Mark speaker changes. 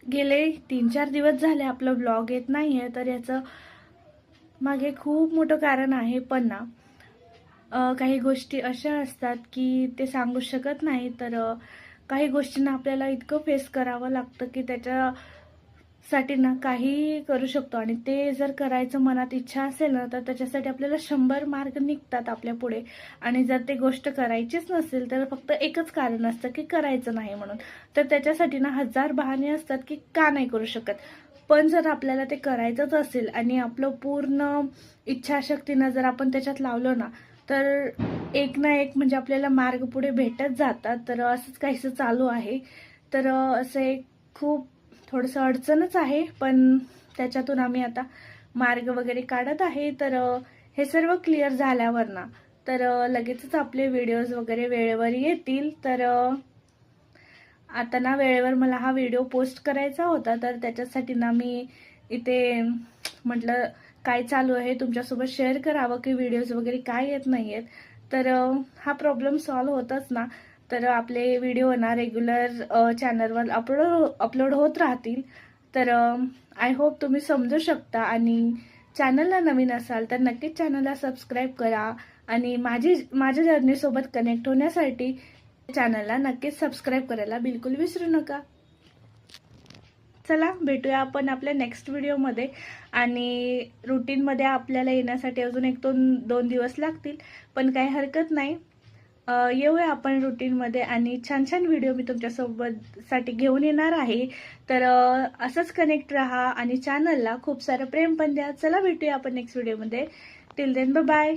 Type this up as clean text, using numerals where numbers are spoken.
Speaker 1: गेले 3-4 दिवस झाले आपलं ब्लॉग येत नाहीये, तर याचं मागे खूप मोठं कारण आहे. पण ना काही गोष्टी अशा असतात की ते सांगू शकत नाही. तर काही गोष्टींना आपल्याला इतकं फेस करावं लागतं की त्याच्यासाठी ना काही करू शकतो, आणि ते जर करायचं मनात इच्छा असेल ना, तर त्याच्यासाठी आपल्याला 100 मार्ग निघतात आपल्या पुढे. आणि जर ते गोष्ट करायचीच नसेल तर फक्त एकच कारण असतं की करायचं नाही म्हणून. तर त्याच्यासाठी ना 1000 बहाणे असतात की का नाही करू शकत. पण जर आपल्याला ते करायचंच असेल आणि आपलं पूर्ण इच्छाशक्तीनं जर आपण त्याच्यात लावलं ना, तर एक ना एक म्हणजे आपल्याला मार्ग पुढे भेटत जातात. तर असंच काहीसं चालू आहे. तर असं एक खूप थोडंसं अडचणच आहे, पण त्याच्यातून आम्ही आता मार्ग वगैरे काढत आहे. तर हे सर्व क्लिअर झाल्यावर ना, तर लगेचच आपले व्हिडिओज वगैरे वेळेवर येतील. तर आता ना वेळेवर मला हा व्हिडिओ पोस्ट करायचा होता, तर त्याच्यासाठी ना मी इथे म्हटलं काय चालू आहे तुमच्यासोबत शेअर करावं की व्हिडिओज वगैरे काय येत नाही आहेत. तर हा प्रॉब्लेम सॉल्व्ह होतच ना, तर आपले व्हिडिओ ना रेग्युलर चॅनलवर अपलोड होत राहतील. तर आय होप तुम्ही समजू शकता. आणि चॅनलला नवीन असाल तर नक्कीच चॅनलला सबस्क्राईब करा. आणि माझ्या जर्नीसोबत कनेक्ट होण्यासाठी चॅनलला नक्कीच सबस्क्राईब करायला बिलकुल विसरू नका. चला भेटूया आपण आपल्या नेक्स्ट व्हिडिओमध्ये. आणि रुटीनमध्ये आपल्याला येण्यासाठी अजून 1-2 दिवस लागतील, पण काही हरकत नाही. येऊया आपण रुटीनमध्ये आणि छान छान व्हिडिओ मी तुमच्यासोबत साठी घेऊन येणार आहे. तर असंच कनेक्ट राहा आणि चॅनलला खूप सारं प्रेम पण द्या. चला भेटूया आपण नेक्स्ट व्हिडिओमध्ये. Till then bye bye.